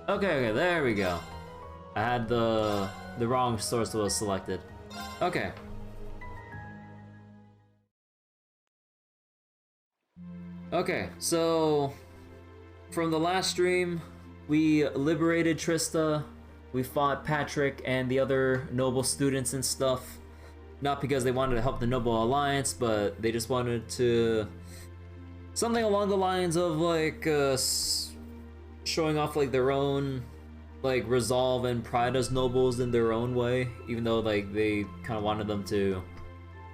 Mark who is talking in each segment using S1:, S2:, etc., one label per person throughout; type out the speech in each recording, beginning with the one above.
S1: Okay, there we go. I had the wrong source was selected. Okay. Okay, so from the last stream, we liberated Trista, we fought Patrick and the other noble students and stuff. Not because they wanted to help the Noble Alliance, but they just wanted to... something along the lines of like showing off like their own like resolve and pride as nobles in their own way, even though like they kind of wanted them to,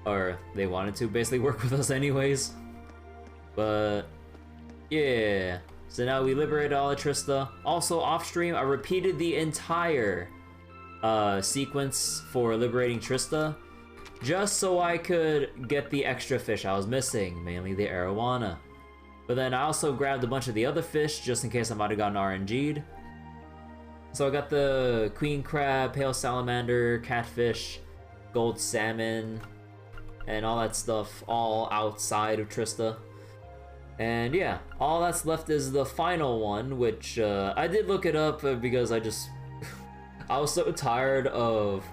S1: or they wanted to basically work with us anyways. But yeah, so now we liberated all of Trista. Also off stream, I repeated the entire sequence for liberating Trista, just so I could get the extra fish I was missing, mainly the arowana. But then I also grabbed a bunch of the other fish just in case I might have gotten RNG'd. So I got the queen crab, pale salamander, catfish, gold salmon, and all that stuff all outside of Trista. And yeah, all that's left is the final one, which I did look it up because I was so tired of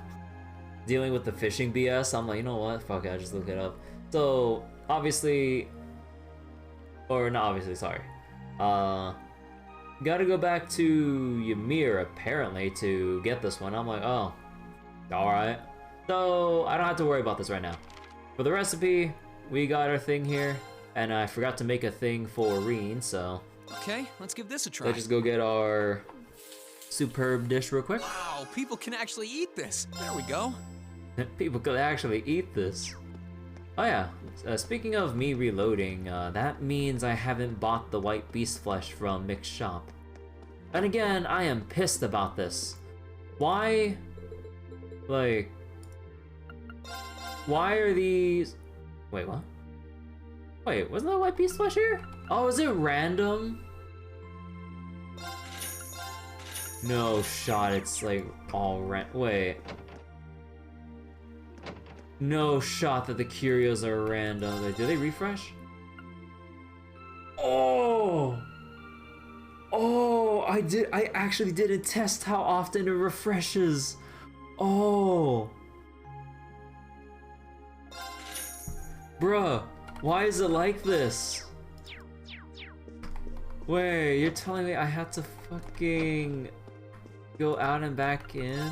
S1: dealing with the fishing BS. I'm like, you know what, fuck it, I just look it up. So obviously, or not obviously, sorry. Gotta go back to Ymir apparently to get this one. I'm like, oh, alright. So I don't have to worry about this right now. For the recipe, we got our thing here, and I forgot to make a thing for Rean, so...
S2: Okay, let's give this a try.
S1: Let's just go get our superb dish real quick.
S2: Wow, people can actually eat this. There we go.
S1: People could actually eat this. Oh yeah, speaking of me reloading, that means I haven't bought the white beast flesh from Mick's shop. And again, I am pissed about this. Why, like, why are these... Wait, what? Wait, wasn't that white beast flesh here? Oh, is it random? No shot, it's like all wait. No shot that the curios are random. Like, do they refresh? Oh! Oh, I actually didn't test how often it refreshes. Oh! Bruh, why is it like this? Wait, you're telling me I had to fucking go out and back in?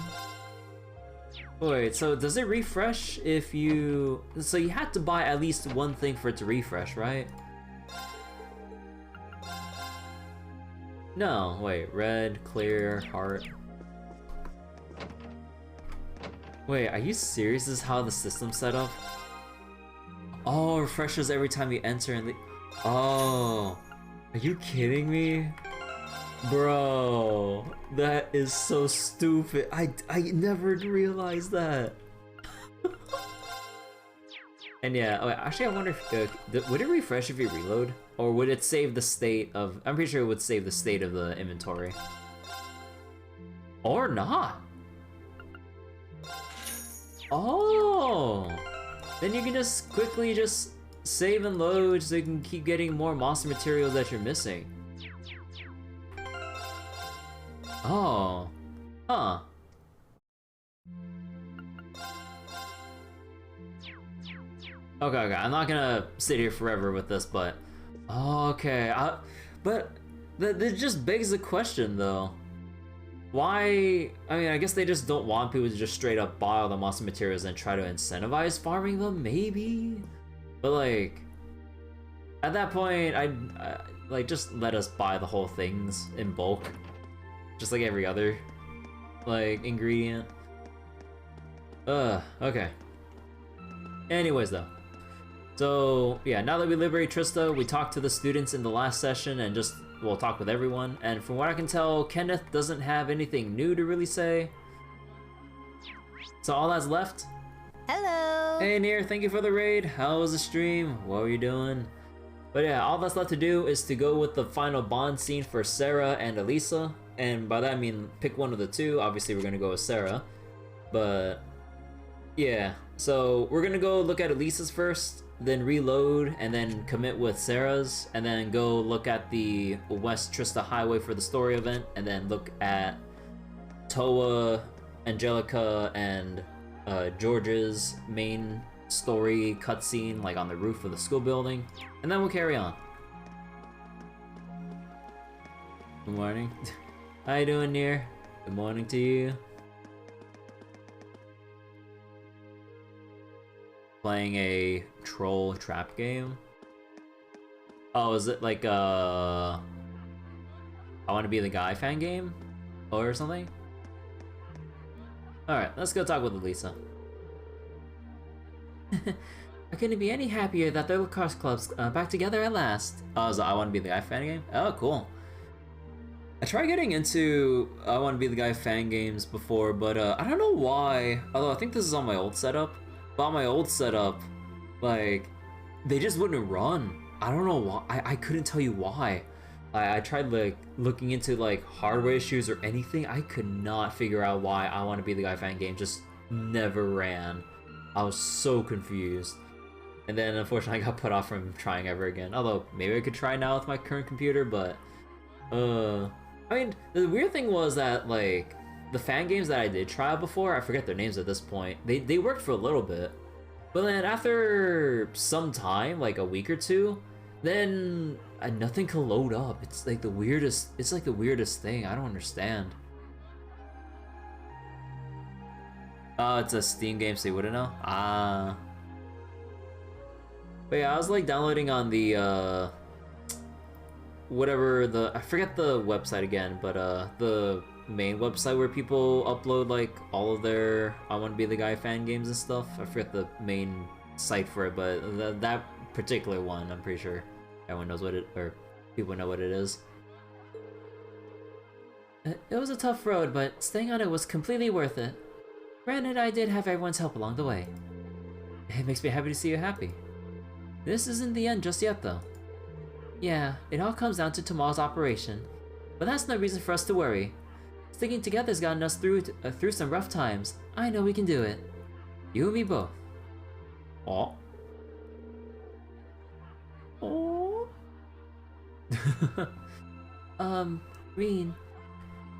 S1: Wait, so does it refresh if you... So you had to buy at least one thing for it to refresh, right? No, wait, red, clear, heart. Wait, are you serious? This is how the system's set up? Oh, it refreshes every time you enter and Oh, are you kidding me? Bro, that is so stupid. I never realized that. And yeah, oh, actually I wonder if, would it refresh if you reload? Or would it save the state of, I'm pretty sure it would save the state of the inventory. Or not. Oh, then you can just quickly just save and load so you can keep getting more monster materials that you're missing. Oh, huh. Okay, I'm not gonna sit here forever with this, but... Okay, but that just begs the question, though. Why... I mean, I guess they just don't want people to just straight up buy all the monster materials and try to incentivize farming them, maybe? But, like... At that point, like, just let us buy the whole things in bulk. Just like every other, like, ingredient. Okay. Anyways, though. So, yeah, now that we liberate Trista, we talked to the students in the last session and just, we'll talk with everyone. And from what I can tell, Kenneth doesn't have anything new to really say. So all that's left...
S3: Hello!
S1: Hey, Nier, thank you for the raid. How was the stream? What were you doing? But yeah, all that's left to do is to go with the final bond scene for Sara and Alisa. And by that I mean pick one of the two. Obviously we're gonna go with Sara. But Yeah, so we're gonna go look at Elisa's first, then reload, and then commit with Sara's, and then go look at the West Trista Highway for the story event, and then look at Toa, Angelica, and George's main story cutscene, like on the roof of the school building, and then we'll carry on. Good morning. How you doing, Near? Good morning to you. Playing a troll trap game. Oh, is it like I Want to Be the Guy fan game? Or something? Alright, let's go talk with Alisa. I couldn't be any happier that the lacrosse club's back together at last. Oh, is it I Want to Be the Guy fan game? Oh, cool. I tried getting into I Want to Be the Guy fan games before, but I don't know why. Although I think this is on my old setup. But on my old setup, like, they just wouldn't run. I don't know why. I couldn't tell you why. I tried like looking into like hardware issues or anything. I could not figure out why I Want to Be the Guy fan game just never ran. I was so confused. And then unfortunately I got put off from trying ever again. Although maybe I could try now with my current computer, but I mean, the weird thing was that, like, the fan games that I did try out before, I forget their names at this point, they worked for a little bit. But then after some time, like a week or two, then nothing can load up. It's like the weirdest thing. I don't understand. Oh, it's a Steam game, so you wouldn't know? Ah. But yeah, I was like downloading on the, whatever I forget the website again, but the main website where people upload like all of their I Want to Be the Guy fan games and stuff. I forget the main site for it, but that particular one, I'm pretty sure everyone knows what or people know what it is. It was a tough road, but staying on it was completely worth it. Granted, I did have everyone's help along the way. It makes me happy to see you happy. This isn't the end just yet, though. Yeah, it all comes down to tomorrow's operation, but that's no reason for us to worry. Sticking together's gotten us through some rough times. I know we can do it. You and me both. Oh. Oh. Rean,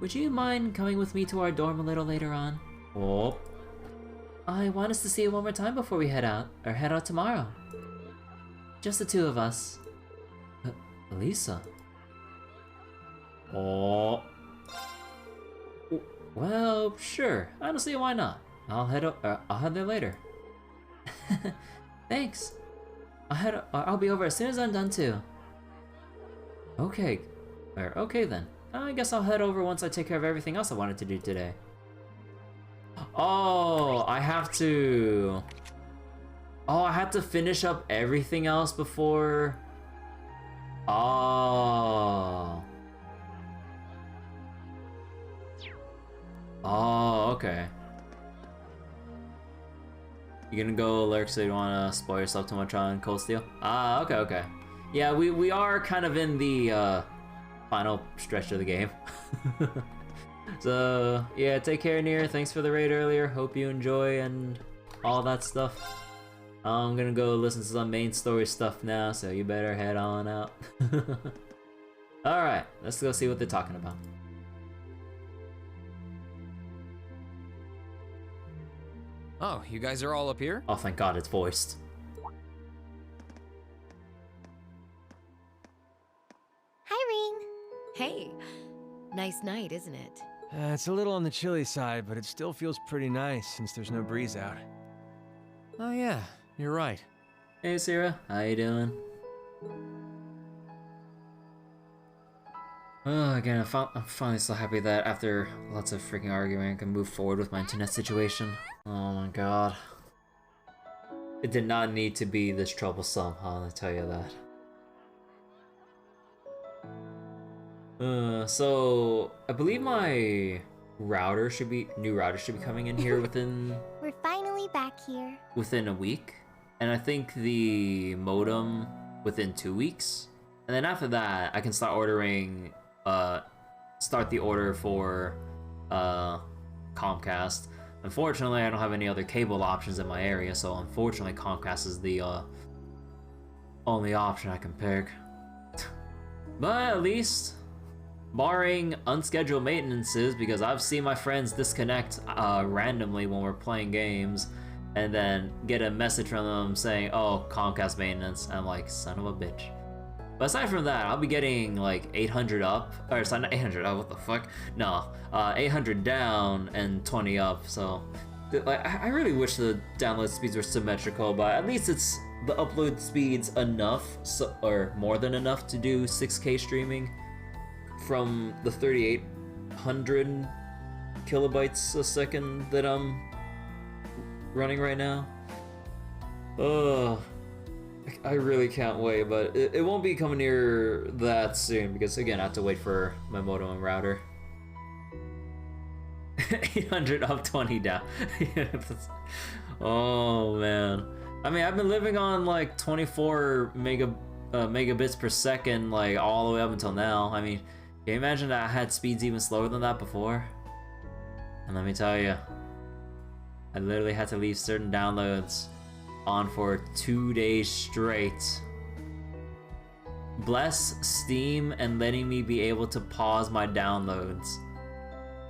S1: would you mind coming with me to our dorm a little later on? Oh. I want us to see it one more time before we head out tomorrow. Just the two of us. Alisa. Oh. Well, sure. Honestly, why not? I'll head there later. Thanks. I'll be over as soon as I'm done too. Okay. Okay then. I guess I'll head over once I take care of everything else I wanted to do today. Oh, I have to finish up everything else before. Oh. Oh, okay. You gonna go alert so you don't wanna spoil yourself too much on Cold Steel? Ah, okay. Yeah, we are kind of in the final stretch of the game. So yeah, take care, Near. Thanks for the raid earlier. Hope you enjoy and all that stuff. I'm gonna go listen to some main story stuff now, so you better head on out. Alright, let's go see what they're talking about.
S2: Oh, you guys are all up here?
S1: Oh, thank God it's voiced.
S3: Hi, Rean.
S4: Hey, nice night, isn't it?
S5: It's a little on the chilly side, but it still feels pretty nice since there's no breeze out.
S2: Oh yeah, you're right.
S1: Hey, Sara. How you doing? Oh, again, I'm finally so happy that after lots of freaking arguing, I can move forward with my internet situation. Oh my God. It did not need to be this troublesome, I'll tell you that. So I believe my new router should be coming in here within
S3: We're finally back here.
S1: within a week, and I think the modem within 2 weeks, and then after that I can start ordering start the order for Comcast. Unfortunately, I don't have any other cable options in my area, so unfortunately Comcast is the only option I can pick. But at least, barring unscheduled maintenances, because I've seen my friends disconnect randomly when we're playing games, and then get a message from them saying, oh, Comcast maintenance. I'm like, son of a bitch. But aside from that, I'll be getting like 800 up, or sorry, not 800 up, what the fuck? No, 800 down and 20 up, so like, I really wish the download speeds were symmetrical, but at least it's the upload speed's enough, or more than enough to do 6K streaming from the 3,800 kilobytes a second that I'm running right now. Ugh. I really can't wait, but it won't be coming near that soon because, again, I have to wait for my modem and router. 800 up, 20 down. Oh, man. I mean, I've been living on, like, 24 megabits per second, like, all the way up until now. I mean, can you imagine that I had speeds even slower than that before? And let me tell you, I literally had to leave certain downloads on for 2 days straight. Bless Steam and letting me be able to pause my downloads.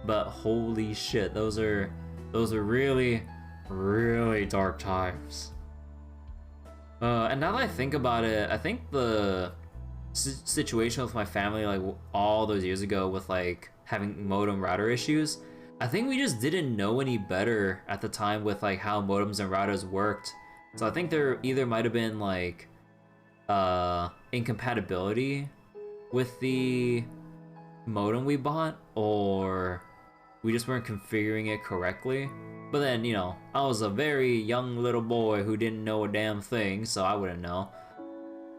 S1: But holy shit, those are really, really dark times. And now that I think about it, I think the situation with my family, like all those years ago with like having modem router issues, I think we just didn't know any better at the time with like how modems and routers worked. So I think there either might have been like incompatibility with the modem we bought, or we just weren't configuring it correctly. But then, you know, I was a very young little boy who didn't know a damn thing, so I wouldn't know.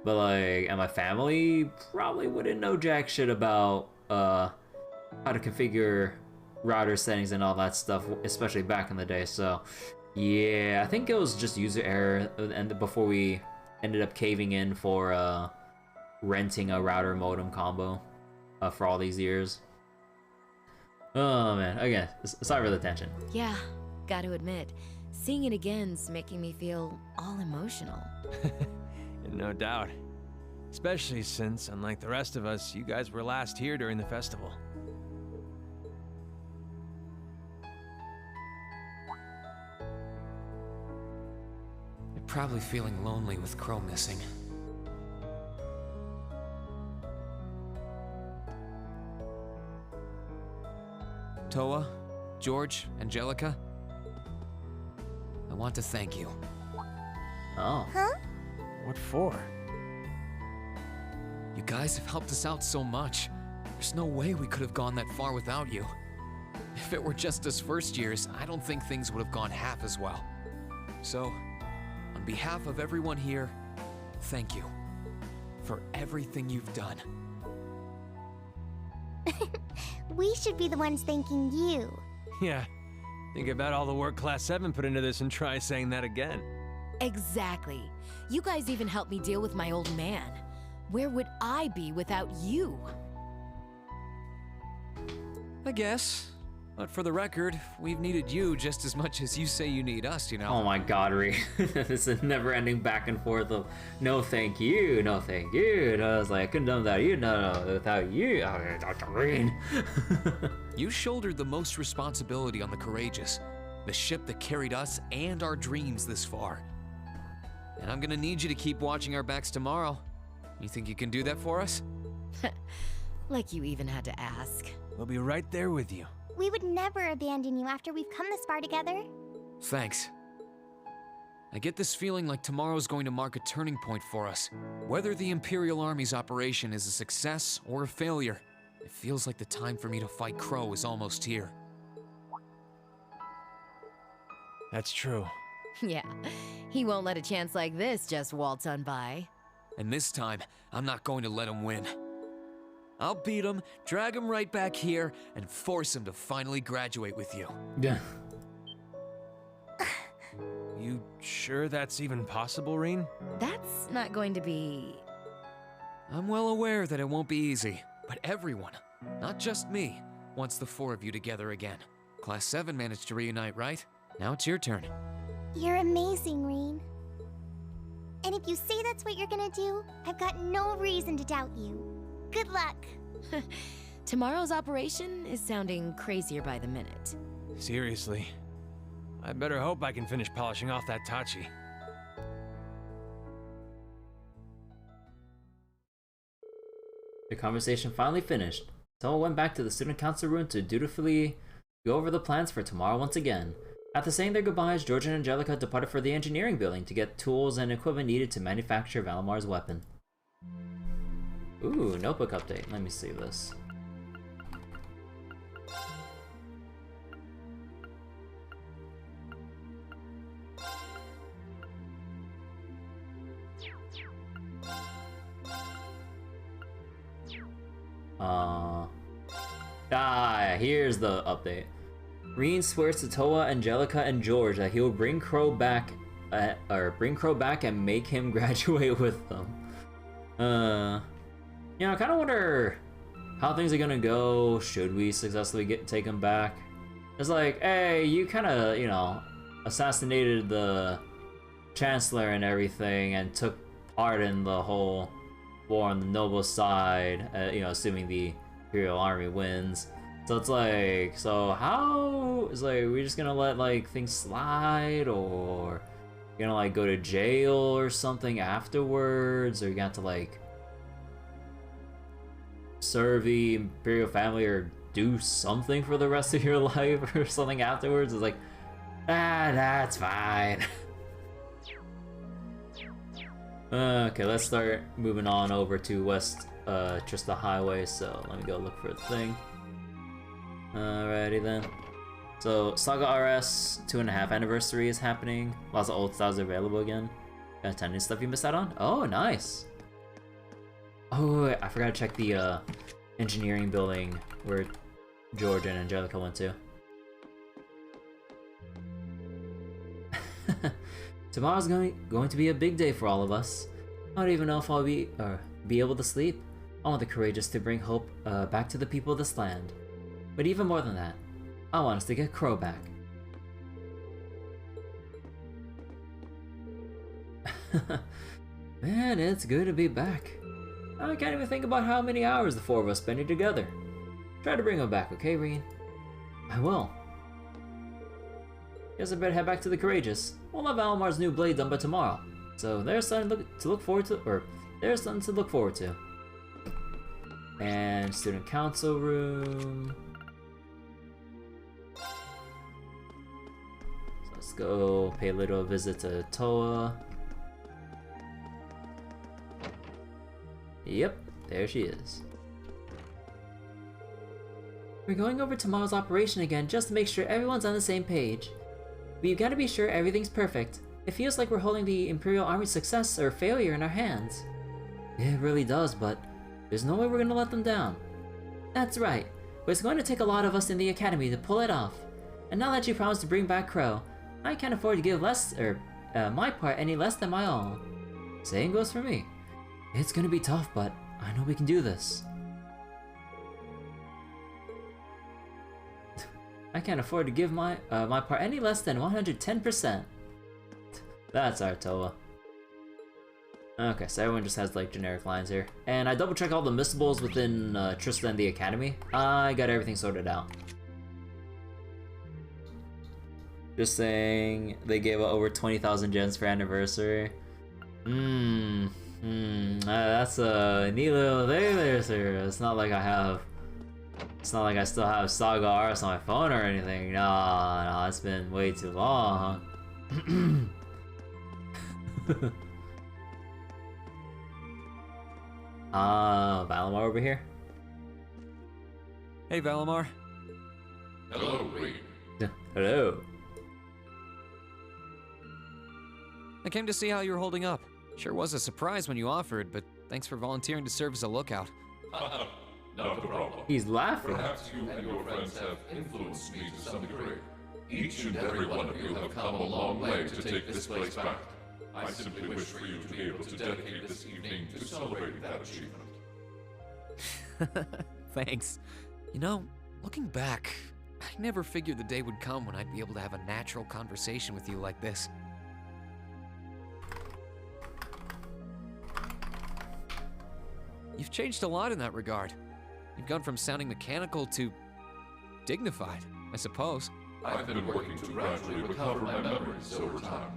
S1: But like, and my family probably wouldn't know jack shit about how to configure router settings and all that stuff, especially back in the day. So yeah, I think it was just user error, and before we ended up caving in for renting a router modem combo for all these years. Oh man, again, sorry for the tension.
S4: Yeah, gotta admit, seeing it again's making me feel all emotional.
S5: No doubt. Especially since, unlike the rest of us, you guys were last here during the festival.
S2: Probably feeling lonely with Crow missing. Toa, George, Angelica, I want to thank you.
S1: Oh.
S3: Huh?
S5: What for?
S2: You guys have helped us out so much. There's no way we could have gone that far without you. If it were just us first years, I don't think things would have gone half as well. So, on behalf of everyone here, thank you for everything you've done.
S3: We should be the ones thanking you.
S5: Yeah. Think about all the work Class 7 put into this and try saying that again.
S4: Exactly. You guys even helped me deal with my old man. Where would I be without you?
S2: I guess. But for the record, we've needed you just as much as you say you need us, you know?
S1: Oh my god, Rean. This is never-ending back and forth of no thank you, no thank you. And I was like, I couldn't have done without you, no, without you. Oh, Dr. Rean.
S2: You shouldered the most responsibility on the Courageous, the ship that carried us and our dreams this far. And I'm gonna need you to keep watching our backs tomorrow. You think you can do that for us?
S4: Like you even had to ask.
S5: We'll be right there with you.
S3: We would never abandon you after we've come this far together.
S2: Thanks. I get this feeling like tomorrow's going to mark a turning point for us. Whether the Imperial Army's operation is a success or a failure, it feels like the time for me to fight Crow is almost here.
S5: That's true.
S4: Yeah, he won't let a chance like this just waltz on by.
S2: And this time, I'm not going to let him win. I'll beat him, drag him right back here, and force him to finally graduate with you.
S1: Yeah.
S5: You sure that's even possible, Rean?
S4: That's not going to be...
S2: I'm well aware that it won't be easy, but everyone, not just me, wants the four of you together again. Class 7 managed to reunite, right? Now it's your turn.
S3: You're amazing, Rean. And if you say that's what you're gonna do, I've got no reason to doubt you. Good luck.
S4: Tomorrow's operation is sounding crazier by the minute.
S5: Seriously. I better hope I can finish polishing off that Tachi.
S1: The conversation finally finished. Toa went back to the student council room to dutifully go over the plans for tomorrow once again. After saying their goodbyes, George and Angelica departed for the engineering building to get tools and equipment needed to manufacture Valamar's weapon. Ooh, notebook update. Let me see this. Here's the update. Rean swears to Toa, Angelica, and George that he will bring Crow back, and make him graduate with them. You know, I kind of wonder how things are gonna go. Should we successfully take him back? It's like, hey, you kind of, you know, assassinated the Chancellor and everything, and took part in the whole war on the noble side. You know, assuming the Imperial Army wins. So it's like, so how is like we just gonna let like things slide, or you're gonna like go to jail or something afterwards, or you got to like serve the Imperial family or do something for the rest of your life or something afterwards? It's like, that's fine. Okay, let's start moving on over to West Trista Highway, so let me go look for a thing. Alrighty then. So, Saga RS 2.5 anniversary is happening. Lots of old styles are available again. Got a ton of new stuff you missed out on? Oh, nice! Oh, wait, I forgot to check the engineering building where George and Angelica went to. Tomorrow's going to be a big day for all of us. I don't even know if I'll be able to sleep. I want the courageous to bring hope back to the people of this land. But even more than that, I want us to get Crow back. Man, it's good to be back. I can't even think about how many hours the four of us spending together. Try to bring him back, okay, Rean? I will. Guess I better head back to the Courageous. We'll have Valamar's new blade done by tomorrow. So there's something to look forward to, And student council room. So let's go pay a little visit to Toa. Yep, there she is. We're going over tomorrow's operation again just to make sure everyone's on the same page. We've got to be sure everything's perfect. It feels like we're holding the Imperial Army's success or failure in our hands. It really does, but there's no way we're gonna let them down. That's right, but it's going to take a lot of us in the Academy to pull it off. And now that you promised to bring back Crow, I can't afford to give my part any less than my all. Same goes for me. It's gonna be tough, but I know we can do this. I can't afford to give my part any less than 110%. That's our Toa. Okay, so everyone just has like generic lines here. And I double checked all the missables within Trista and the Academy. I got everything sorted out. Just saying, they gave out over 20,000 gems for anniversary. That's a neat little thing there, sir. It's not like I still have Saga RS on my phone or anything. No, it's been way too long. Valamar over here.
S5: Hey, Valamar.
S6: Hello, Rean.
S1: Hello.
S2: I came to see how you were holding up. Sure was a surprise when you offered, but thanks for volunteering to serve as a lookout.
S6: Not a problem.
S1: He's laughing.
S6: Perhaps you and your friends have influenced me to some degree. Each and every one of you have come a long way to take this place back. I simply wish for you to be able to dedicate this evening to celebrating that achievement.
S2: Thanks. You know, looking back, I never figured the day would come when I'd be able to have a natural conversation with you like this. You've changed a lot in that regard. You've gone from sounding mechanical to dignified, I suppose.
S6: I've been working to gradually recover my memories over time.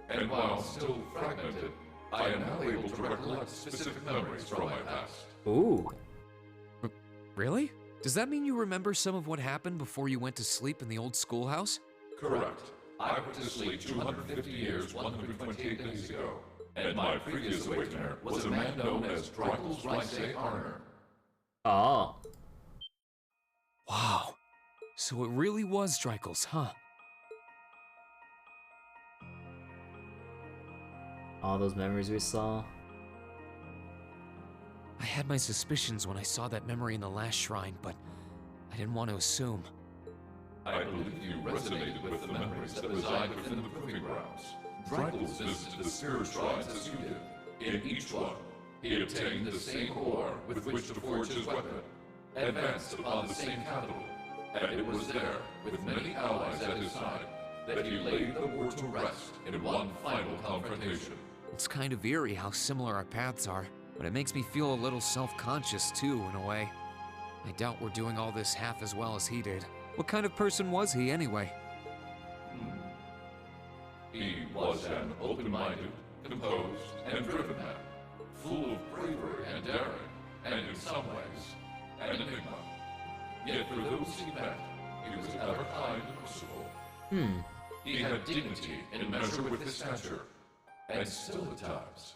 S6: And while still fragmented, I am now able to recollect specific memories from my past.
S1: Ooh.
S2: Really? Does that mean you remember some of what happened before you went to sleep in the old schoolhouse?
S6: Correct. I went to sleep 250 years, 128 days ago, and my previous awakener was a man known as Drykel's Rice Arner.
S1: Oh.
S2: Wow. So it really was Drykel's, huh?
S1: All those memories we saw.
S2: I had my suspicions when I saw that memory in the last shrine, but I didn't want to assume.
S6: I believe you resonated with the memories that reside within the proving grounds. Drykel's visited the spirit shrines as you did. In each one, he obtained the same ore with which to forge his weapon, advanced upon the same capital, and it was there, with many allies at his side, that he laid the war to rest in one final confrontation.
S2: It's kind of eerie how similar our paths are, but it makes me feel a little self-conscious too, in a way. I doubt we're doing all this half as well as he did. What kind of person was he, anyway?
S6: He was an open-minded, composed, and driven man, full of bravery and daring, and in some ways, an enigma. Yet for those he met, he was ever kind and merciful. He had dignity in measure with his stature, and still at times,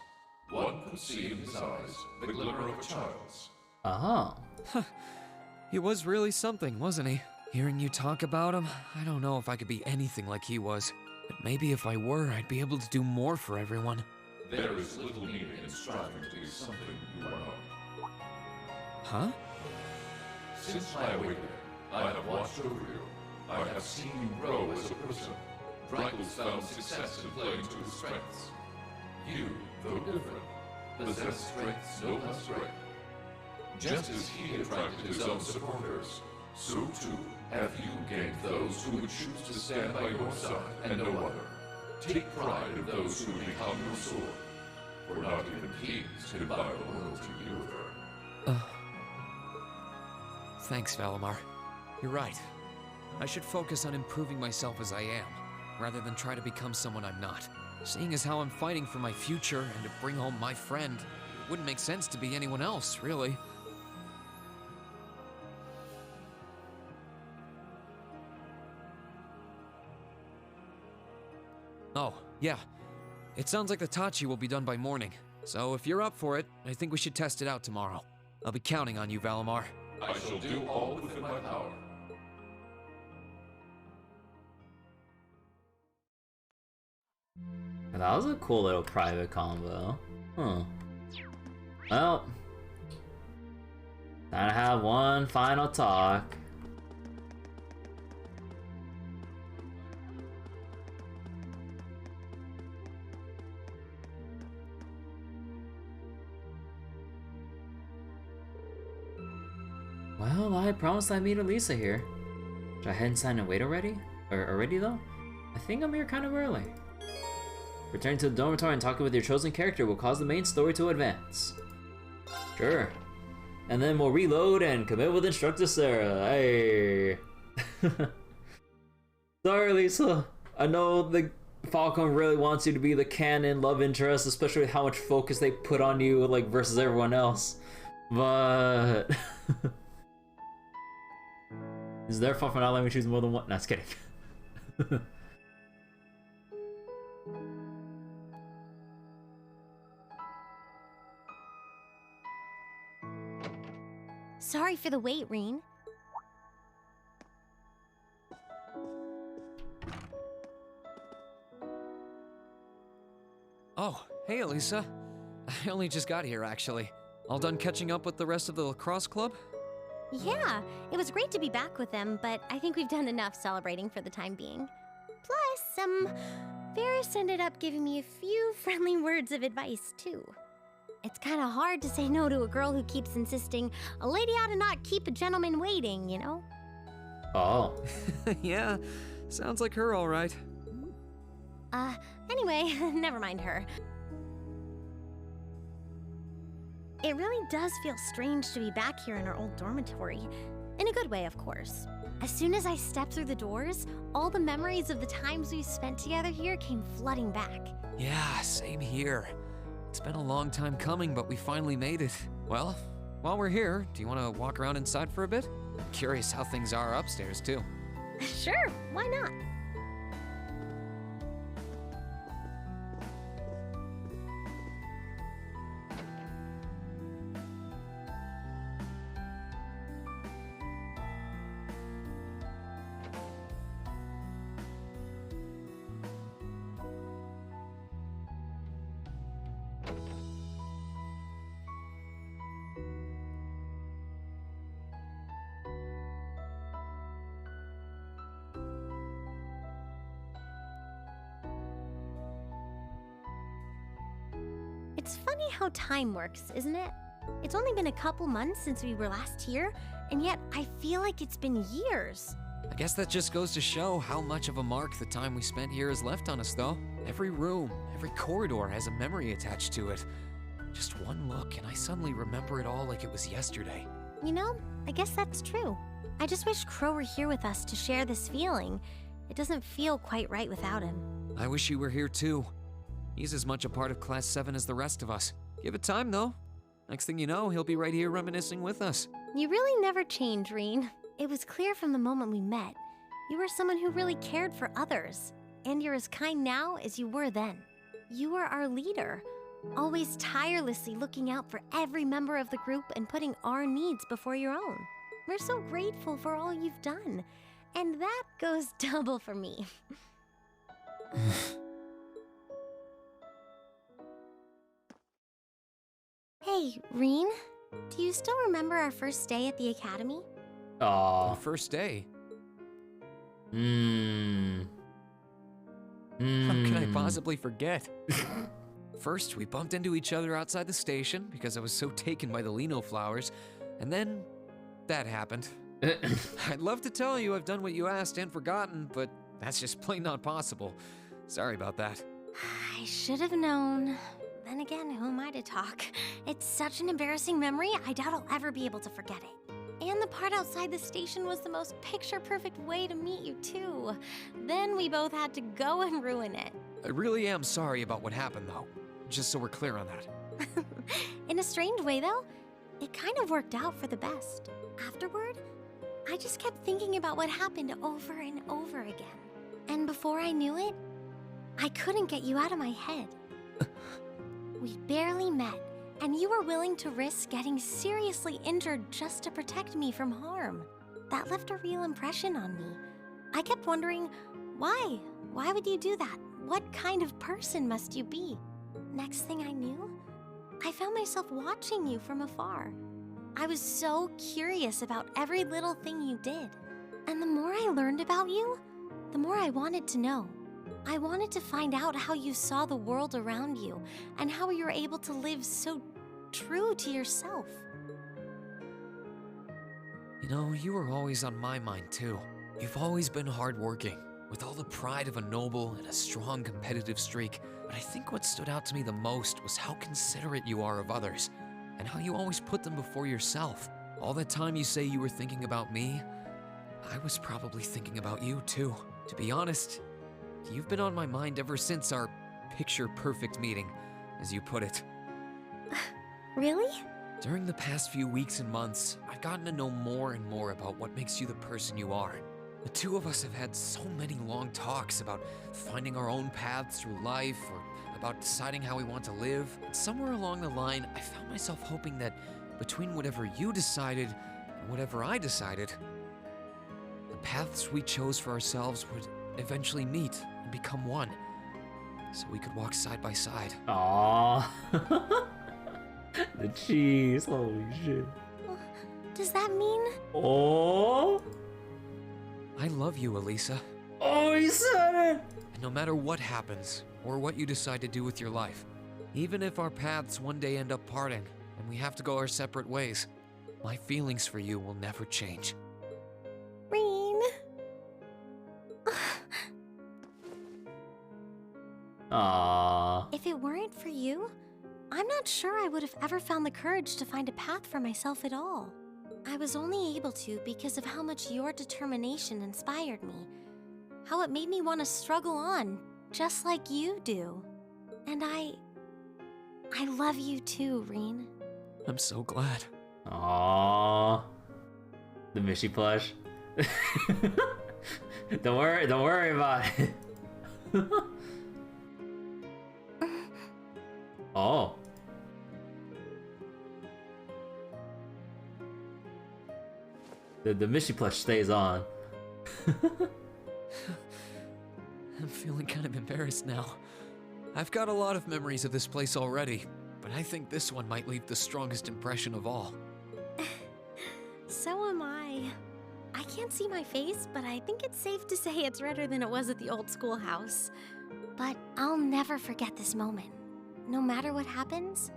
S6: one could see in his eyes the glimmer of a child's.
S1: Uh-huh.
S2: He was really something, wasn't he? Hearing you talk about him, I don't know if I could be anything like he was. But maybe if I were, I'd be able to do more for everyone.
S6: There is little need in striving to be something you are not.
S2: Huh?
S6: Since my awakening, I have watched over you. I have seen you grow as a person. Drykel's found success in playing to his strengths. You, though different, possess strengths no less great. Just as he attracted his own supporters, so too have you gained those who would choose to stand by your side and no other. Take pride in those who become your sword, for not even kings can buy loyalty either.
S2: Thanks, Valimar. You're right. I should focus on improving myself as I am, rather than try to become someone I'm not. Seeing as how I'm fighting for my future and to bring home my friend, it wouldn't make sense to be anyone else, really. Oh, yeah. It sounds like the Tachi will be done by morning, so if you're up for it, I think we should test it out tomorrow. I'll be counting on you, Valimar.
S6: I shall do all within my power.
S1: That was a cool little private combo. Huh. Well, time to have one final talk. Well, I promised I'd meet Alisa here. Should I head inside and wait already? Already though? I think I'm here kind of early. Returning to the dormitory and talking with your chosen character will cause the main story to advance. Sure. And then we'll reload and commit with Instructor Sara. Hey. Sorry, Lisa. I know the Falcon really wants you to be the canon love interest, especially with how much focus they put on you, like, versus everyone else. But... Is their fault for not letting me choose more than one? No, just kidding.
S3: Sorry for the wait, Rean.
S2: Oh, hey, Alisa. I only just got here, actually. All done catching up with the rest of the lacrosse club?
S3: Yeah, it was great to be back with them, but I think we've done enough celebrating for the time being. Plus, Varys ended up giving me a few friendly words of advice, too. It's kind of hard to say no to a girl who keeps insisting a lady ought to not keep a gentleman waiting, you know?
S1: Oh.
S5: Yeah, sounds like her all right.
S3: Anyway, never mind her. It really does feel strange to be back here in our old dormitory. In a good way, of course. As soon as I stepped through the doors, all the memories of the times we spent together here came flooding back.
S2: Yeah, same here. It's been a long time coming, but we finally made it. Well, while we're here, do you want to walk around inside for a bit? I'm curious how things are upstairs, too.
S3: Sure, why not? It's funny how time works, isn't it? It's only been a couple months since we were last here, and yet I feel like it's been years.
S2: I guess that just goes to show how much of a mark the time we spent here has left on us, though. Every room, every corridor has a memory attached to it. Just one look, and I suddenly remember it all like it was yesterday.
S3: You know, I guess that's true. I just wish Crow were here with us to share this feeling. It doesn't feel quite right without him.
S2: I wish you were here, too. He's as much a part of Class 7 as the rest of us. Give it time, though. Next thing you know, he'll be right here reminiscing with us.
S3: You really never change, Rean. It was clear from the moment we met. You were someone who really cared for others. And you're as kind now as you were then. You were our leader, always tirelessly looking out for every member of the group and putting our needs before your own. We're so grateful for all you've done. And that goes double for me. Hey, Rean, do you still remember our first day at the academy?
S1: Aw.
S2: Our first day. How could I possibly forget? First, we bumped into each other outside the station because I was so taken by the lino flowers, and then that happened. I'd love to tell you I've done what you asked and forgotten, but that's just plain not possible. Sorry about that.
S3: I should have known. Then again, who am I to talk? It's such an embarrassing memory, I doubt I'll ever be able to forget it. And the part outside the station was the most picture-perfect way to meet you, too. Then we both had to go and ruin it.
S2: I really am sorry about what happened, though. Just so we're clear on that.
S3: In a strange way, though, it kind of worked out for the best. Afterward, I just kept thinking about what happened over and over again. And before I knew it, I couldn't get you out of my head. We barely met, and you were willing to risk getting seriously injured just to protect me from harm. That left a real impression on me. I kept wondering, why? Why would you do that? What kind of person must you be? Next thing I knew, I found myself watching you from afar. I was so curious about every little thing you did. And the more I learned about you, the more I wanted to know. I wanted to find out how you saw the world around you and how you were able to live so true to yourself.
S2: You know, you were always on my mind, too. You've always been hardworking, with all the pride of a noble and a strong competitive streak. But I think what stood out to me the most was how considerate you are of others, and how you always put them before yourself. All that time you say you were thinking about me, I was probably thinking about you, too. To be honest, you've been on my mind ever since our picture-perfect meeting, as you put it.
S3: Really?
S2: During the past few weeks and months, I've gotten to know more and more about what makes you the person you are. The two of us have had so many long talks about finding our own paths through life, or about deciding how we want to live. And somewhere along the line, I found myself hoping that between whatever you decided and whatever I decided, the paths we chose for ourselves would eventually meet and become one, so we could walk side by side.
S1: Aw. The cheese, holy shit.
S3: Does that mean?
S1: Oh.
S2: I love you, Alisa.
S1: Oh, he said it.
S2: And no matter what happens, or what you decide to do with your life, even if our paths one day end up parting, and we have to go our separate ways, my feelings for you will never change.
S3: Rean.
S1: Aww.
S3: If it weren't for you, I'm not sure I would have ever found the courage to find a path for myself at all. I was only able to because of how much your determination inspired me. How it made me want to struggle on, just like you do. And I love you too, Rean.
S2: I'm so glad.
S1: Aww. The Mishy plush. Don't worry about it. Oh. The Mishy plush stays on.
S2: I'm feeling kind of embarrassed now. I've got a lot of memories of this place already, but I think this one might leave the strongest impression of all.
S3: So am I. I can't see my face, but I think it's safe to say it's redder than it was at the old schoolhouse. But I'll never forget this moment. No matter what happens,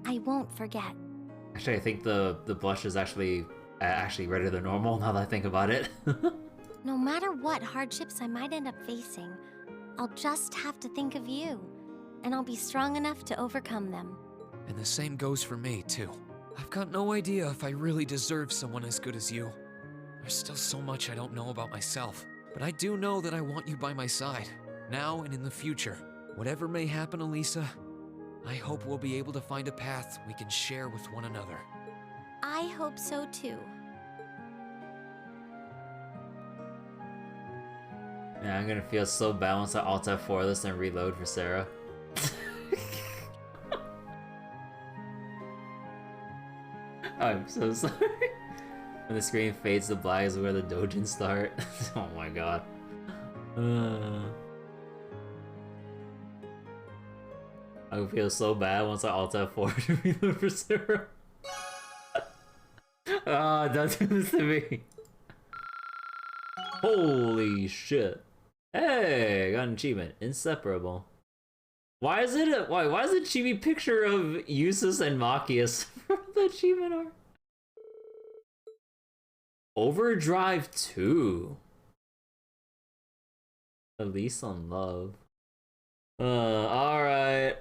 S3: I won't forget.
S1: Actually, I think the blush is actually redder than normal now that I think about it.
S3: No matter what hardships I might end up facing, I'll just have to think of you, and I'll be strong enough to overcome them.
S2: And the same goes for me, too. I've got no idea if I really deserve someone as good as you. There's still so much I don't know about myself, but I do know that I want you by my side, now and in the future. Whatever may happen, Alisa, I hope we'll be able to find a path we can share with one another.
S3: I hope so too.
S1: Yeah, I'm gonna feel so bad once I Alt F4 this and reload for Sara. I'm so sorry. When the screen fades to black is where the dojins start. Oh my god. I would feel so bad once I Alt F4 to reload for Sara. Ah, don't do this to me. Holy shit. Hey, I got an achievement. Inseparable. Why is it a why is it a chibi picture of Eustace and Machias for the achievement art? Overdrive 2. Elise on love. Alright.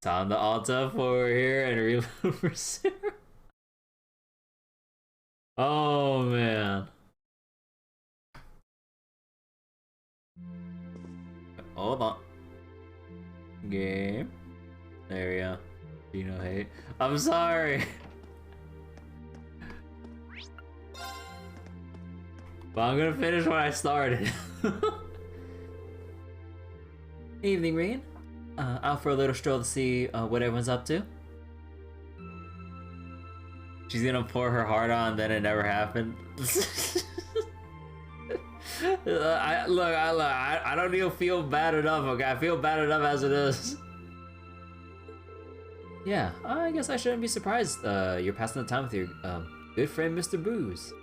S1: Time to Alt F4 here and reload for Sara. Oh man. Hold on. Game. There we go. Gino hate. I'm sorry. But I'm gonna finish what I started. Evening, Rean. Out for a little stroll to see what everyone's up to. She's gonna pour her heart on, then it never happened. I don't even feel bad enough, okay? I feel bad enough as it is. Yeah, I guess I shouldn't be surprised you're passing the time with your good friend Mr. Booze.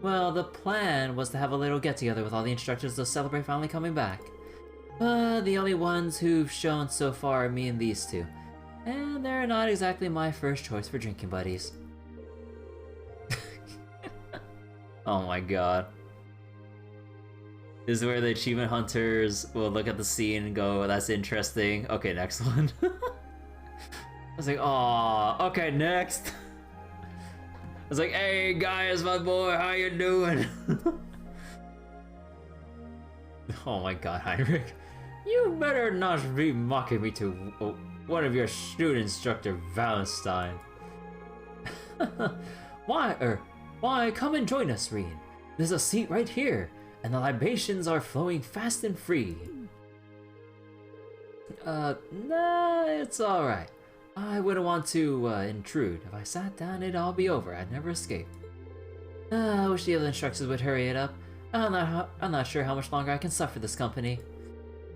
S1: Well, the plan was to have a little get-together with all the instructors to celebrate finally coming back. The only ones who've shown so far are me and these two. And they're not exactly my first choice for drinking buddies. Oh my god. This is where the achievement hunters will look at the scene and go, that's interesting. Okay, next one. I was like, aw, okay, next. I was like, hey guys, my boy, how you doing? Oh my god, Heinrich. You better not be mocking me to one of your students, Dr. Valentine. Why, come and join us, Rean. There's a seat right here, and the libations are flowing fast and free. Nah, it's alright. I wouldn't want to intrude. If I sat down, it'd all be over. I'd never escape. I wish the other instructors would hurry it up. I'm not sure how much longer I can suffer this company.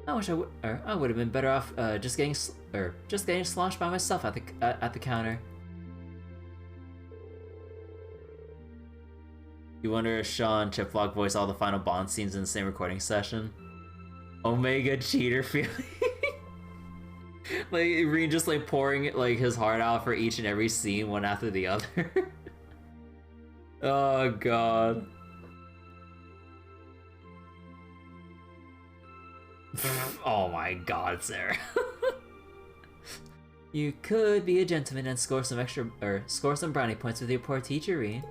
S1: I wish I would have been better off just getting sloshed by myself at the counter. You wonder if Sean Chipvlog voiced all the final Bond scenes in the same recording session? Omega cheater feeling. Like Rean just like pouring like his heart out for each and every scene, one after the other. Oh god. Oh my god, Sarah. You could be a gentleman and score some brownie points with your poor teacher, Rean.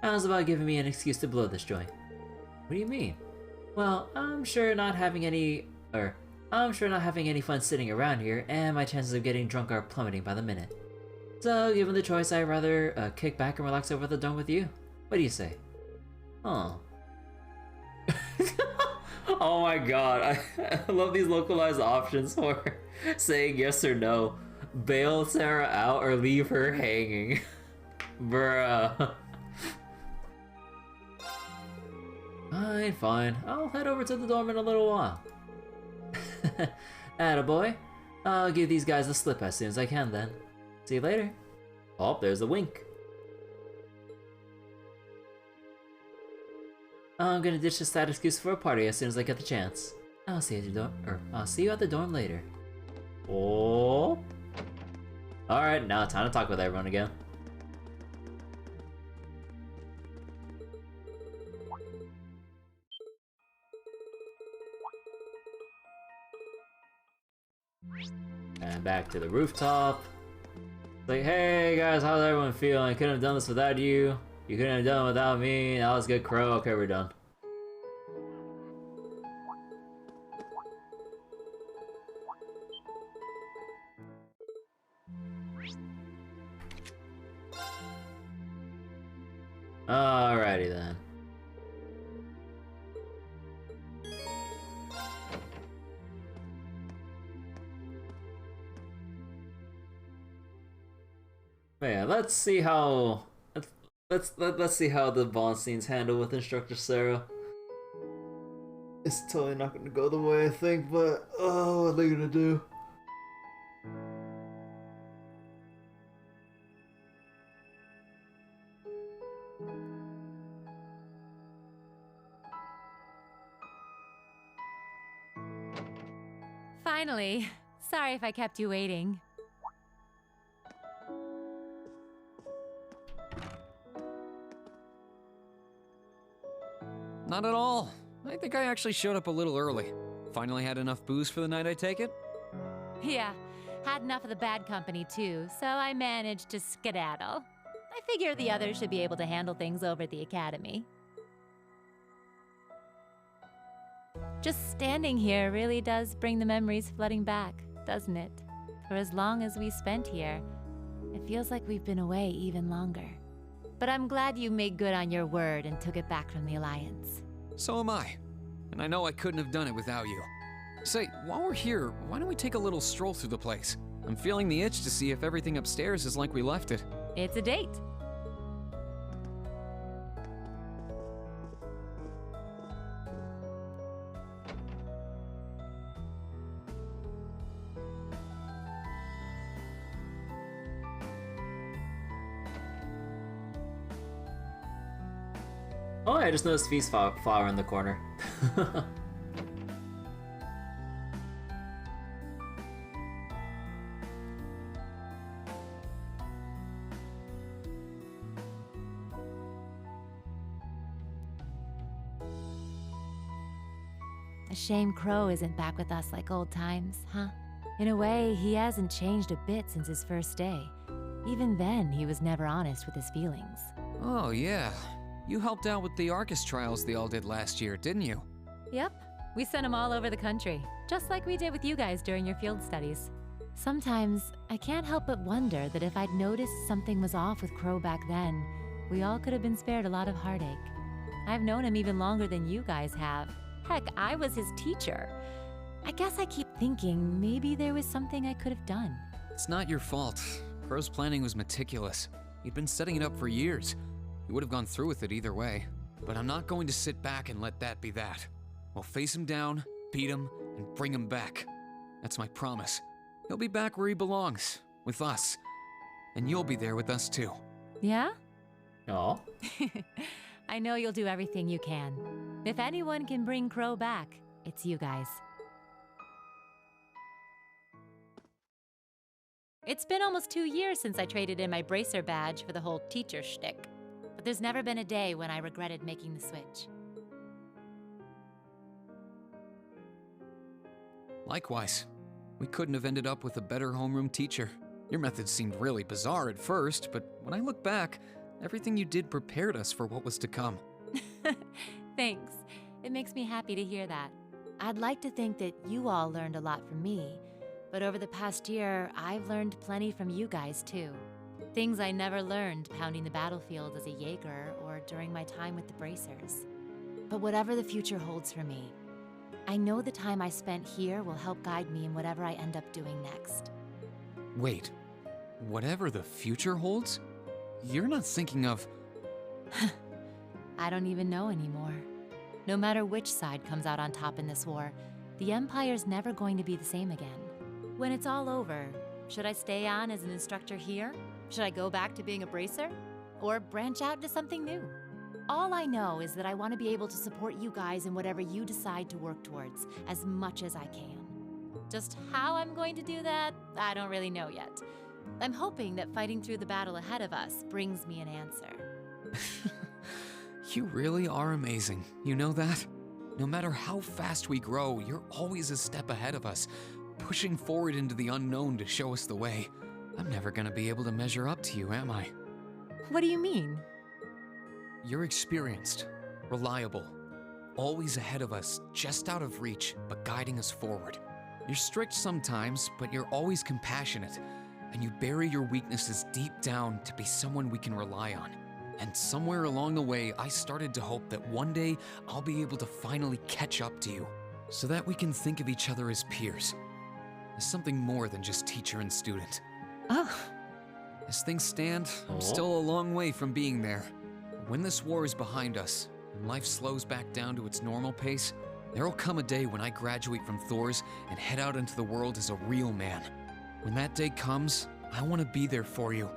S1: How's about giving me an excuse to blow this joint? What do you mean? Well, I'm sure not having any fun sitting around here, and my chances of getting drunk are plummeting by the minute. So, given the choice, I'd rather kick back and relax over the dorm with you. What do you say? Oh. Oh my god, I love these localized options for saying yes or no. Bail Sarah out or leave her hanging. Bruh. Fine. I'll head over to the dorm in a little while. Attaboy. I'll give these guys a slip as soon as I can then. See you later. Oh, there's a wink. I'm gonna ditch the sad excuse for a party as soon as I get the chance. I'll see you at the dorm later. Oh. Alright, now time to talk with everyone again. And back to the rooftop. It's like, hey guys, how's everyone feeling? Couldn't have done this without you. You couldn't have done it without me. That was good, Crow. Okay, we're done. Alrighty then. Man, let's see how let's see how the bond scenes handle with Instructor Sara. It's totally not gonna go the way I think, but oh, what are they gonna do?
S4: Finally. Sorry if I kept you waiting.
S2: Not at all. I think I actually showed up a little early. Finally had enough booze for the night, I take it?
S4: Yeah, had enough of the bad company too, so I managed to skedaddle. I figure the others should be able to handle things over at the academy. Just standing here really does bring the memories flooding back, doesn't it? For as long as we spent here, it feels like we've been away even longer. But I'm glad you made good on your word and took it back from the Alliance.
S2: So am I. And I know I couldn't have done it without you. Say, while we're here, why don't we take a little stroll through the place? I'm feeling the itch to see if everything upstairs is like we left it.
S4: It's a date.
S1: Oh, I just noticed Feast flower in the corner.
S4: A shame Crow isn't back with us like old times, huh? In a way, he hasn't changed a bit since his first day. Even then, he was never honest with his feelings.
S2: Oh, yeah. You helped out with the Arcus trials they all did last year, didn't you?
S4: Yep, we sent him all over the country, just like we did with you guys during your field studies. Sometimes, I can't help but wonder that if I'd noticed something was off with Crow back then, we all could have been spared a lot of heartache. I've known him even longer than you guys have. Heck, I was his teacher. I guess I keep thinking maybe there was something I could have done.
S2: It's not your fault. Crow's planning was meticulous. He'd been setting it up for years. He would have gone through with it either way. But I'm not going to sit back and let that be that. We'll face him down, beat him, and bring him back. That's my promise. He'll be back where he belongs, with us. And you'll be there with us too.
S4: Yeah?
S1: Aw.
S4: I know you'll do everything you can. If anyone can bring Crow back, it's you guys. It's been almost 2 years since I traded in my bracer badge for the whole teacher shtick. But there's never been a day when I regretted making the switch.
S2: Likewise. We couldn't have ended up with a better homeroom teacher. Your methods seemed really bizarre at first, but when I look back, everything you did prepared us for what was to come.
S4: Thanks. It makes me happy to hear that. I'd like to think that you all learned a lot from me, but over the past year, I've learned plenty from you guys too. Things I never learned pounding the battlefield as a Jaeger or during my time with the Bracers. But whatever the future holds for me, I know the time I spent here will help guide me in whatever I end up doing next.
S2: Wait, whatever the future holds? You're not thinking of...
S4: I don't even know anymore. No matter which side comes out on top in this war, the Empire's never going to be the same again. When it's all over, should I stay on as an instructor here? Should I go back to being a bracer? Or branch out to something new? All I know is that I want to be able to support you guys in whatever you decide to work towards, as much as I can. Just how I'm going to do that, I don't really know yet. I'm hoping that fighting through the battle ahead of us brings me an answer.
S2: You really are amazing, you know that? No matter how fast we grow, you're always a step ahead of us, pushing forward into the unknown to show us the way. I'm never gonna be able to measure up to you, am I?
S4: What do you mean?
S2: You're experienced, reliable, always ahead of us, just out of reach, but guiding us forward. You're strict sometimes, but you're always compassionate, and you bury your weaknesses deep down to be someone we can rely on. And somewhere along the way, I started to hope that one day I'll be able to finally catch up to you, so that we can think of each other as peers, as something more than just teacher and student.
S4: Oh,
S2: As things stand, I'm still a long way from being there. When this war is behind us, and life slows back down to its normal pace, there'll come a day when I graduate from Thor's and head out into the world as a real man. When that day comes, I want to be there for you,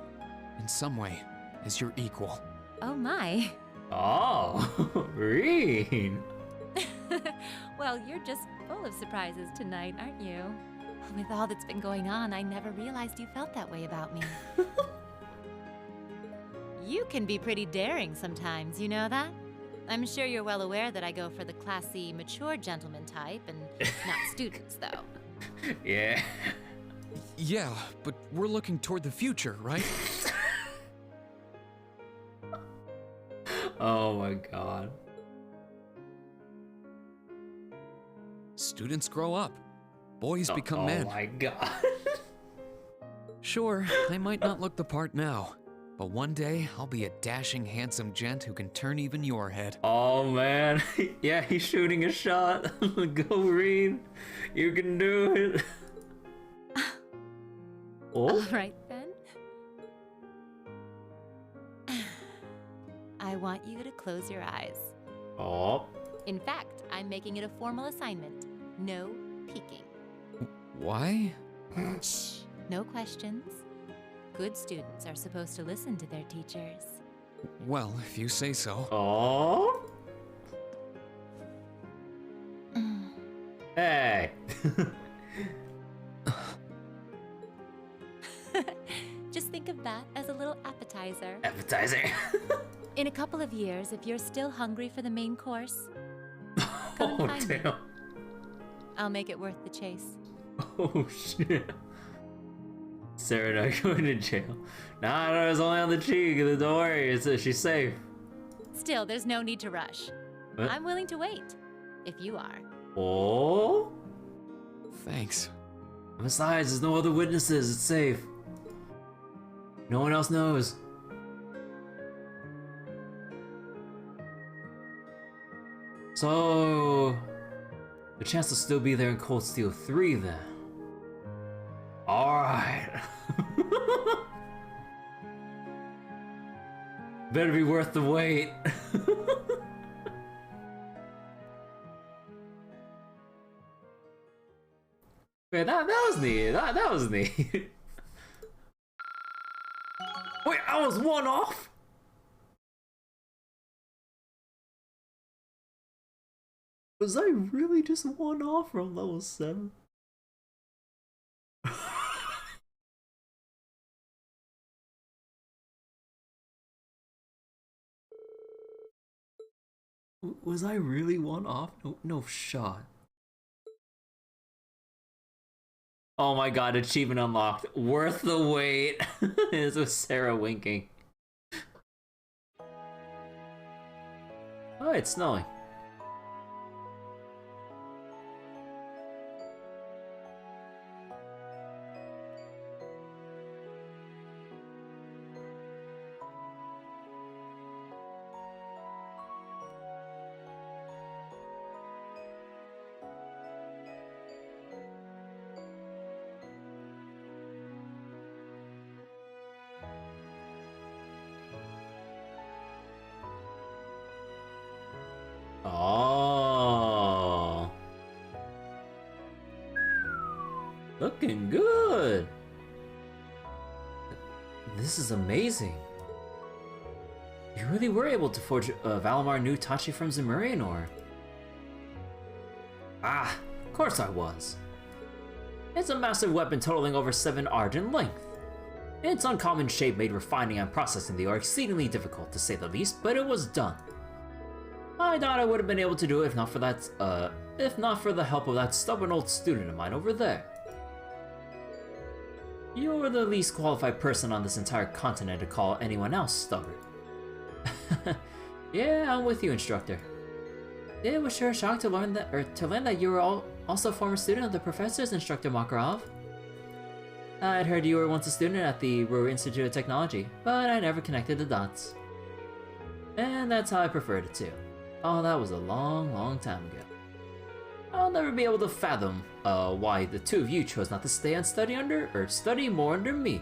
S2: in some way, as your equal.
S4: oh my.
S1: Oh, Rean.
S4: Well, you're just full of surprises tonight, aren't you? With all that's been going on, I never realized you felt that way about me. You can be pretty daring sometimes, you know that? I'm sure you're well aware that I go for the classy, mature gentleman type, and not students, though.
S1: Yeah.
S2: Yeah, but we're looking toward the future, right?
S1: Oh my god.
S2: Students grow up. Boys become men.
S1: Oh my god.
S2: Sure, I might not look the part now, but one day I'll be a dashing, handsome gent who can turn even your head.
S1: Oh man. Yeah, he's shooting a shot. Go, Rean. You can do it.
S4: All
S1: Oh.
S4: right, then. I want you to close your eyes.
S1: Oh.
S4: In fact, I'm making it a formal assignment. No peeking.
S2: Why?
S4: Shh. No questions. Good students are supposed to listen to their teachers.
S2: Well, if you say so.
S1: Oh. Hey.
S4: Just think of that as a little appetizer.
S1: Appetizer.
S4: In a couple of years, if you're still hungry for the main course, come and
S1: Oh
S4: find me.
S1: damn.
S4: I'll make it worth the chase.
S1: Oh shit. Sarah not going to jail. Nah, no, it's only on the cheek. Don't worry, she's safe.
S4: Still, there's no need to rush.
S1: What?
S4: I'm willing to wait, if you are.
S1: Oh.
S2: Thanks.
S1: Besides, there's no other witnesses. It's safe. No one else knows. So, the chance to still be there in Cold Steel 3 then. Alright. Better be worth the wait. Man, that was neat. That was neat. Wait, I was one off? Was I really just one off from level 7? Was I really one off? No, no shot. Oh my god, achievement unlocked. Worth the wait. This was Sara winking. Oh, it's snowing. Oh. Looking good. This is amazing. You really were able to forge Valimar new Tachi from Zemurianor. Ah, of course I was. It's a massive weapon totaling over 7 arj in length. Its uncommon shape made refining and processing the ore exceedingly difficult, to say the least, but it was done. I thought I would have been able to do it if not for the help of that stubborn old student of mine over there. You're the least qualified person on this entire continent to call anyone else stubborn. Yeah, I'm with you, instructor. It was sure a shock to learn that you were also a former student of the professor's, Instructor Makarov. I'd heard you were once a student at the Ruhr Institute of Technology, but I never connected the dots. And that's how I preferred it too. Oh, that was a long, long time ago. I'll never be able to fathom why the two of you chose not to stay and study more under me.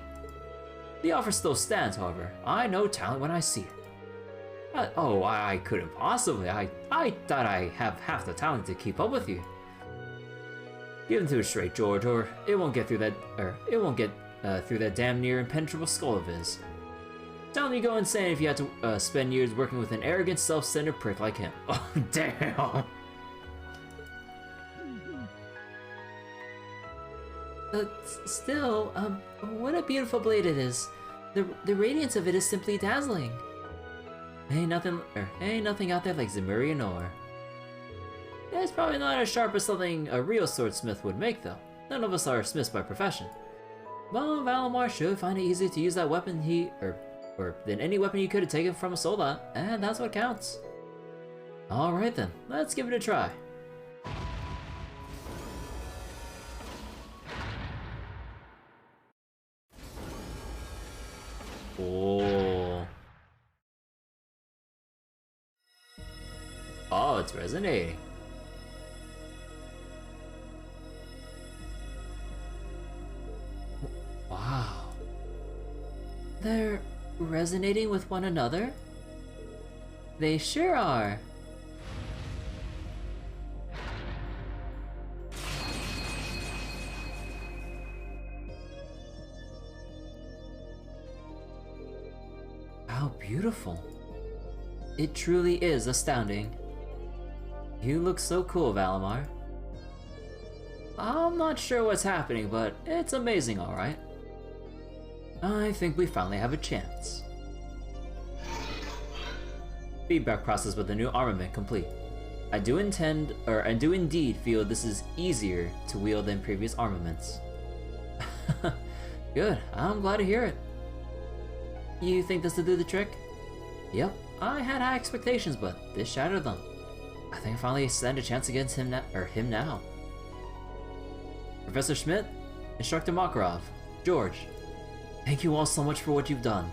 S1: The offer still stands, however. I know talent when I see it. I couldn't possibly. I thought I have half the talent to keep up with you. Give him to it straight, George, or it won't get through that. Through that damn near impenetrable skull of his. Tell him you go insane if you had to spend years working with an arrogant, self-centered prick like him. Oh, damn. Still, what a beautiful blade it is. The radiance of it is simply dazzling. Ain't nothing out there like Zemurianor. It's probably not as sharp as something a real swordsmith would make, though. None of us are smiths by profession. But Valimar should find it easier to use that weapon than any weapon he could have taken from a soldat, and that's what counts. Alright then, let's give it a try. Oh. Oh, it's resonating. Wow. They're resonating with one another? They sure are. How beautiful. It truly is astounding. You look so cool, Valimar. I'm not sure what's happening, but it's amazing, alright. I think we finally have a chance. Feedback process with the new armament complete. I do indeed feel this is easier to wield than previous armaments. Good, I'm glad to hear it. You think this will do the trick? Yep, I had high expectations, but this shattered them. I think I finally stand a chance against him now. Professor Schmidt, Instructor Makarov, George, thank you all so much for what you've done.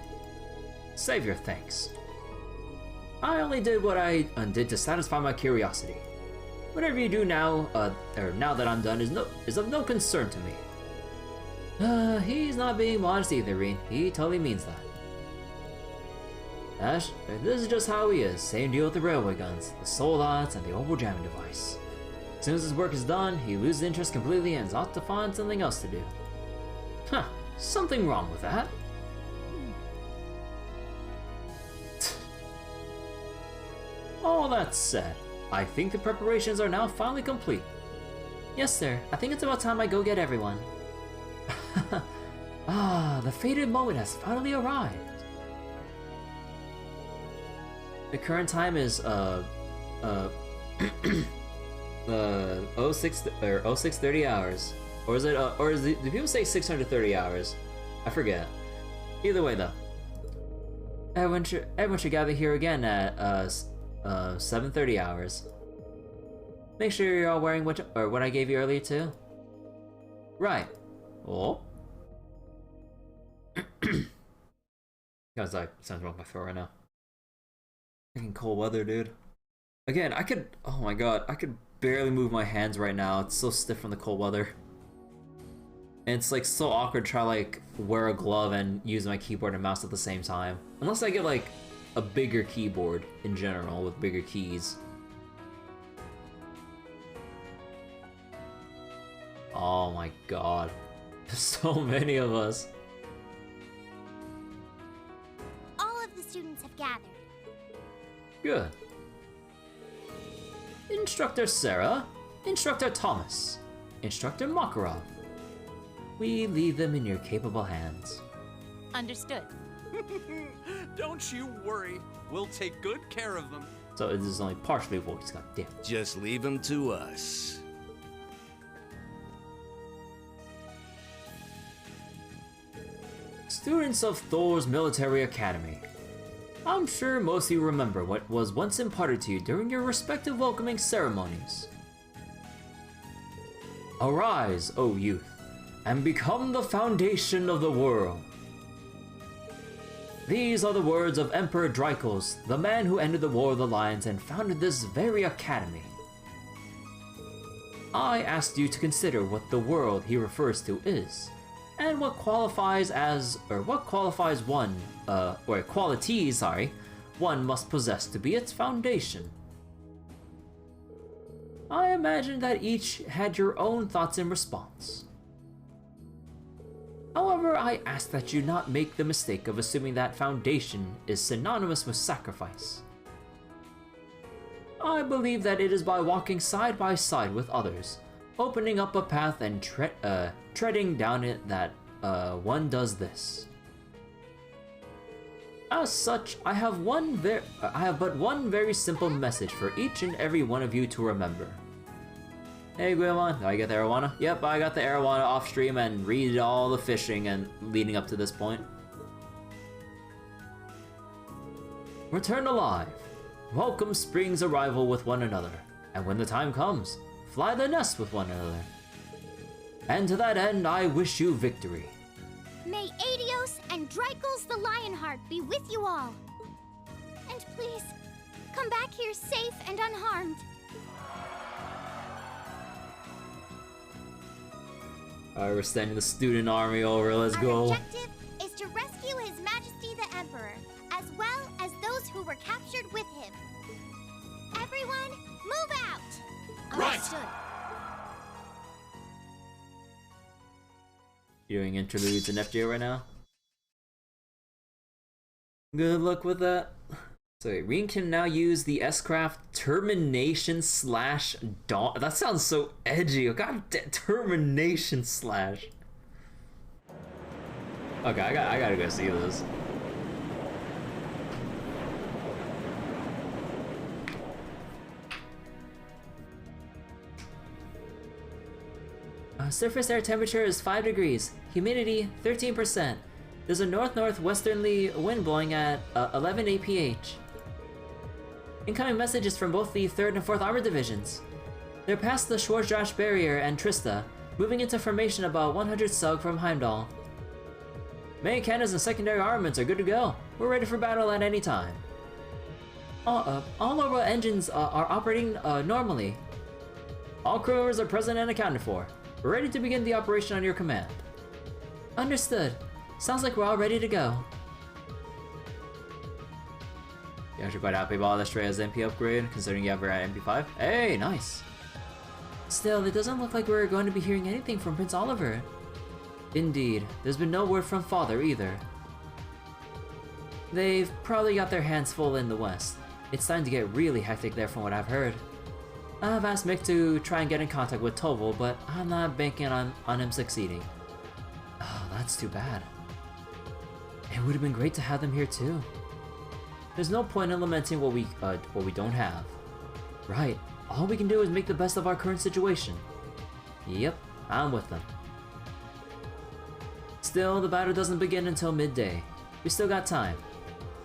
S1: Save your thanks. I only did what I did to satisfy my curiosity. Whatever you do now, now that I'm done, is of no concern to me. He's not being modest either, Rean. He totally means that. Ash, this is just how he is. Same deal with the railway guns, the soldats, and the orbital jamming device. As soon as his work is done, he loses interest completely and is off to find something else to do. Huh, something wrong with that. All that said, I think the preparations are now finally complete. Yes, sir. I think it's about time I go get everyone. Ah, the fated moment has finally arrived. The current time is 06:30 hours. Or is it, do people say 630 hours? I forget. Either way though. Everyone should gather here again at 7:30 hours. Make sure you're all wearing what I gave you earlier too. Right. Oh. Sounds like something's wrong with my throat right now. Freaking cold weather, dude. Again, oh my god, I could barely move my hands right now. It's so stiff from the cold weather. And it's like so awkward to try like wear a glove and use my keyboard and mouse at the same time. Unless I get like a bigger keyboard in general with bigger keys. Oh my god. There's so many of us.
S3: All of the students have gathered.
S1: Good. Instructor Sara, Instructor Thomas, Instructor Makarov. We leave them in your capable hands.
S4: Understood.
S7: Don't you worry. We'll take good care of them.
S1: So it is only partially voiced, goddamn.
S8: Just leave them to us.
S1: Students of Thor's Military Academy. I'm sure most of you remember what was once imparted to you during your respective welcoming ceremonies. Arise, O youth, and become the foundation of the world. These are the words of Emperor Drykos, the man who ended the War of the Lions and founded this very academy. I asked you to consider what the world he refers to is, and what qualities one must possess to be its foundation. I imagine that each had your own thoughts in response. However, I ask that you not make the mistake of assuming that foundation is synonymous with sacrifice. I believe that it is by walking side by side with others, opening up a path and treading down it that one does this. As such, I have but one very simple message for each and every one of you to remember. Hey Guillemon, did I get the arowana? Yep, I got the arowana off stream and read all the fishing and leading up to this point. Return alive. Welcome spring's arrival with one another, and when the time comes, fly the nest with one another. And to that end, I wish you victory.
S3: May Adios and Drykos the Lionheart be with you all. And please, come back here safe and unharmed.
S1: Alright, we're sending the student army over, let's
S3: Our
S1: go.
S3: objective is to rescue His Majesty the Emperor, as well as those who were captured with him. Everyone, move out!
S7: Right.
S3: Understood.
S1: You doing interludes in FGO right now? Good luck with that. So Rean can now use the S-Craft Termination / Dawn. That sounds so edgy. God, Termination / Okay, I gotta go see this. Surface air temperature is 5 degrees. Humidity 13%. There's a north-northwesterly wind blowing at 11 APH. Incoming messages from both the 3rd and 4th Armored Divisions. They're past the Schwarzdrach barrier and Trista, moving into formation about 100 sug from Heimdall. Main cannons and secondary armaments are good to go. We're ready for battle at any time. All mobile engines are operating normally. All crew members are present and accounted for. We're ready to begin the operation on your command. Understood. Sounds like we're all ready to go. You're actually quite happy about Strea's MP upgrade, considering you have her at MP5? Hey, nice! Still, it doesn't look like we're going to be hearing anything from Prince Oliver. Indeed, there's been no word from Father either. They've probably got their hands full in the West. It's starting to get really hectic there from what I've heard. I've asked Mick to try and get in contact with Toval, but I'm not banking on him succeeding. Oh, that's too bad. It would have been great to have them here too. There's no point in lamenting what we don't have. Right, all we can do is make the best of our current situation. Yep, I'm with them. Still, the battle doesn't begin until midday. We still got time.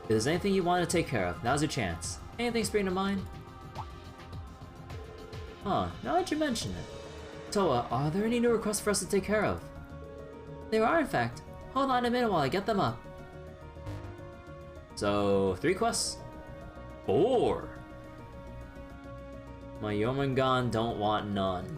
S1: If there's anything you want to take care of, now's your chance. Anything spring to mind? Huh, now that you mention it. Toa, are there any new requests for us to take care of? There are, in fact. Hold on a minute while I get them up. So, 3 quests? 4! My Jormungand don't want none.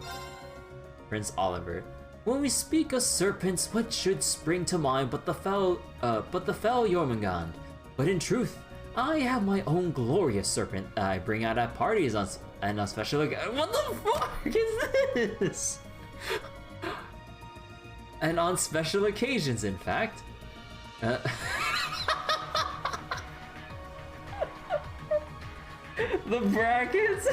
S1: Prince Oliver. When we speak of serpents, what should spring to mind but the fell Jormungand? But in truth, I have my own glorious serpent that I bring out at parties and on special what the fuck is this? And on special occasions, in fact. The brackets?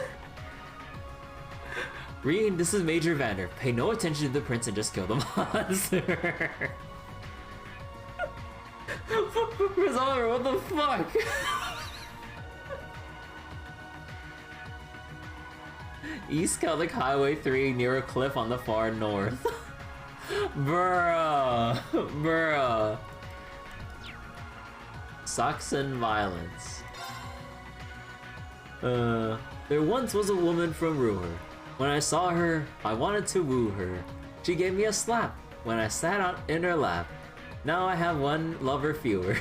S1: Rean, this is Major Vander. Pay no attention to the prince and just kill the monster. Prince Oliver, what the fuck? East Celtic Highway 3 near a cliff on the far north. Bruh. Bruh. Saxon violence. There once was a woman from Ruhr. When I saw her, I wanted to woo her. She gave me a slap when I sat in her lap. Now I have one lover fewer.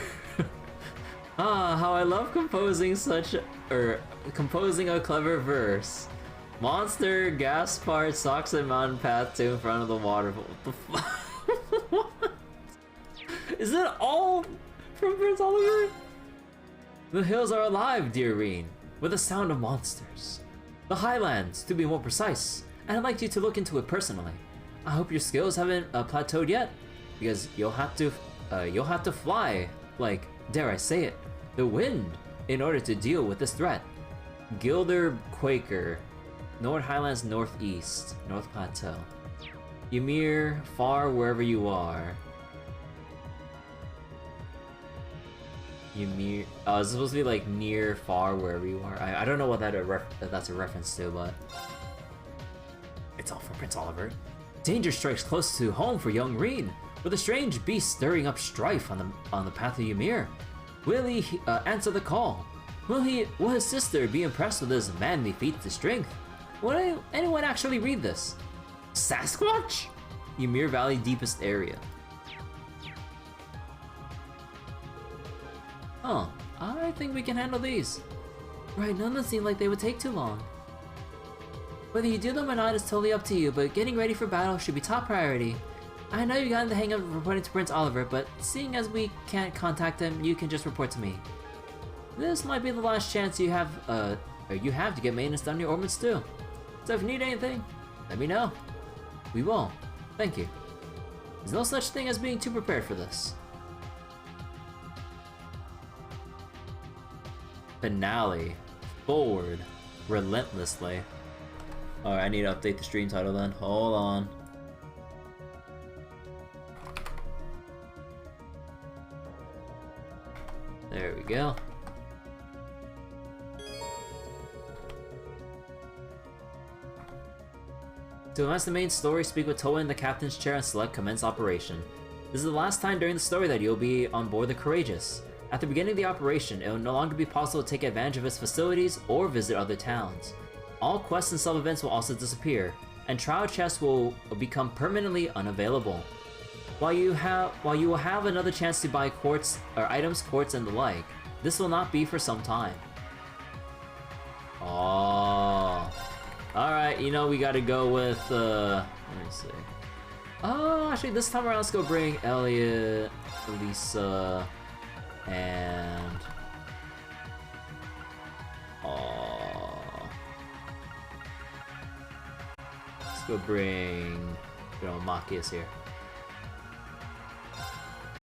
S1: Ah, how I love composing a clever verse. Monster, gas part, Saxon mountain path to in front of the waterfall. What the fuck? What? Is that all from Prince Oliver? The hills are alive, dear Rean, with the sound of monsters. The Highlands, to be more precise, and I'd like you to look into it personally. I hope your skills haven't plateaued yet, because you'll have to fly, like, dare I say it, the wind, in order to deal with this threat. Gilder Quaker, North Highlands Northeast, North Plateau. Ymir, far wherever you are. Ymir, oh, it's supposed to be like near, far, wherever you are. I don't know what that's a reference to, but it's all for Prince Oliver. Danger strikes close to home for young Rean, with a strange beast stirring up strife on the path of Ymir. Will he answer the call? Will his sister be impressed with his manly feat to strength? Will anyone actually read this? Sasquatch? Ymir Valley deepest area. Oh, I think we can handle these. Right, none of them seem like they would take too long. Whether you do them or not is totally up to you, but getting ready for battle should be top priority. I know you got in the hang of reporting to Prince Oliver, but seeing as we can't contact him, you can just report to me. This might be the last chance you have to get maintenance done in your orbits too. So if you need anything, let me know. We will. Thank you. There's no such thing as being too prepared for this. Finale. Forward. Relentlessly. Alright, I need to update the stream title then. Hold on. There we go. To advance the main story, speak with Toa in the captain's chair and select commence operation. This is the last time during the story that you'll be on board the Courageous. At the beginning of the operation, it will no longer be possible to take advantage of its facilities or visit other towns. All quests and sub-events will also disappear, and trial chests will become permanently unavailable. While you will have another chance to buy quartz or items, quartz, and the like, this will not be for some time. Oh. Alright, you know we gotta go with, let me see. Oh, actually this time around let's go bring Elliot, Alisa, and... Oh. Let's go bring... Machias here.